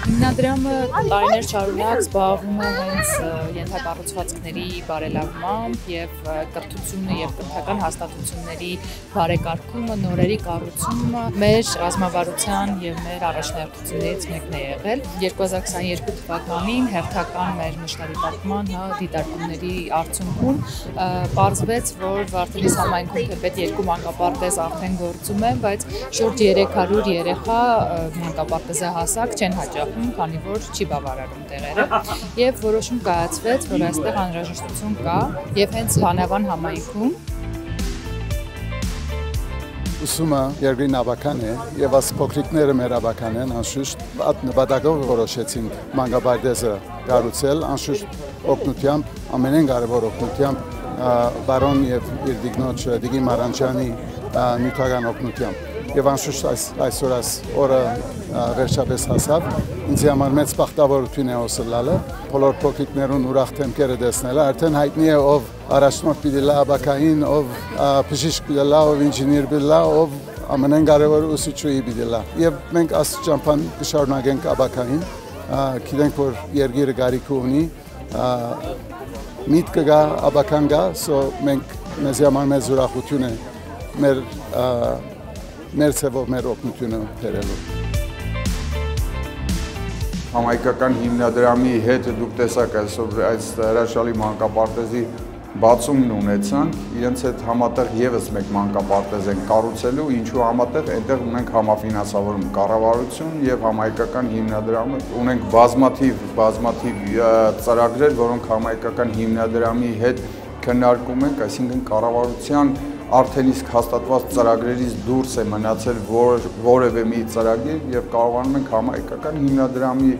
Հիմնադրամը տարիներ շարունակ զբաղվում է հենց ենթակառուցվածքների բարելավմամբ եւ կրթությունը եւ կրթական հաստատությունների բարեկարգումը, նորերի կառուցումը մեր ռազմավարության եւ մեր առաջնահերթություններից մեկն է եղել։ 2022 թվականին հերթական մեր մշտադիտարկման դիտարկումների արդյունքում պարզվեց, որ Վարդենիս համայնքում թեպետ 2 մանկապարտեզ արդեն գործում են, բայց շուրջ 300 երեխա մանկապարտեզի հասակ չեն հաճախում, քանի որ չի բավարարում տեղերը, եւ որոշում կայացվեց, որ այստեղ անհրաժեշտություն կա, եւ հենց Լանավան համայնքում ուսումը երկրի նավական է, եւ աս փոքրիկները մեր ավական են, անշուշտ այդ նպատակով որոշեցինք մանկապարտեզը կառուցել, անշուշտ օգնությամբ, ամենեն կարևոր օգնությամբ բարոն եւ իր դիգնոջ Դիգի Մարանջյանի նյութական օգնությամբ։ Եվ անշուշտ այսօր օրը վերջապես հասավ, ինձ համար մեծ բախտավորություն է ոսլալը, բոլոր փոքրիկներուն ուրախ դեմքերը տեսնելը, արդեն հայտնի է ով առաջնորդ պիտի լա աբակային, ով բժիշկ պիտի լա, ով ինժեներ պիտի լա, ով ամենեն կարևորը ուսուցչուհի պիտի լա։ Եվ մենք այս ճամփան կշարունակենք աբակային, գիտենք որ երկիրը կարիք ունի, միտքը գա, աբական գա, մենք մեզ համար մեծ ուրախություն է մեր ցևով մեր օգնությունը բերելու։ Համայնքական հիմնադրամի հետ դուք տեսաք այսօր այս հրաշալի մանկապարտեզի բացումն ունեցան, իրենց հետ համատեղ եւս մեկ մանկապարտեզ են կառուցելու, ինչու համատեղ այնտեղ ունենք համաֆինանսավորում կառավարություն եւ համայնքական հիմնադրամը, ունենք բազմաթիվ ծրագրեր, որոնք համայնքական հիմնադրամի հետ քննարկում ենք, այսինքն կառավարության արդեն իսկ հաստատված ծրագրերից դուրս է մնացել որևէ մի ծրագիր եւ կարողանում ենք համայնքական հիմնադրամի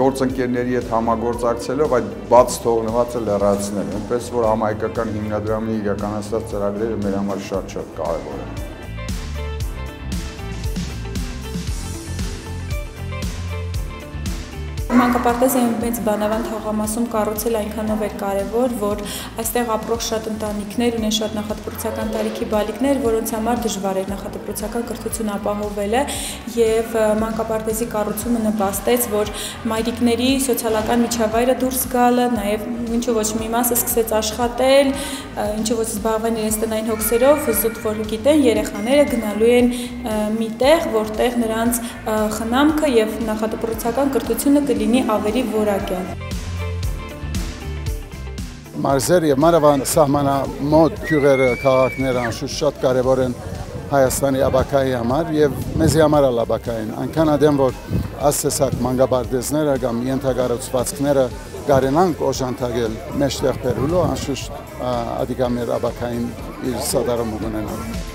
գործընկերների հետ համագործակցելով այդ բաց թողնվածը լրացնել, այնպես որ համայնքական հիմնադրամի իրականացած ծրագրերը մեր համար շատ կարևոր են։ Մանկապարտեզը մեծ բանավան թաղամասում կառուցել այնքանով էր կարևոր, որ այստեղ ապրող շատ ընտանիքներ ունեն շատ նախադպրոցական տարիքի բալիկներ, որոնց համար դժվար էր նախադպրոցական կրթություն ապահովելը եւ մանկապարտեզի կառուցումը նպաստեց, որ մայրիկների սոցիալական միջավայրը դուրս գալը, նաեւ ինչու ոչ մի մասը սկսեց աշխատել, ինչու ոչ զբաղվել իրենց տնային հոգսերով, զուտ որ գիտեն երեխաները գնալու են մի տեղ, որտեղ նրանց խնամքը եւ նախադպրոցական կրթությունը կլինի ավելի որակյալ։ Մարզեր եւ մանավանդ սահմանամոտ գյուղերը, քաղաքները անշուշտ շատ կարեւոր են Հայաստանի աբակայի համար եւ մեզի համար էլ աբակային։ Այնքան ադեմ որ ասեսակ մանկապարտեզները կամ ենթակառուցվածքները կարենանք օժանդակել մեջտեղ բերելու, անշուշտ ադիգա մեր աբակային իր սադարումը ունենալ։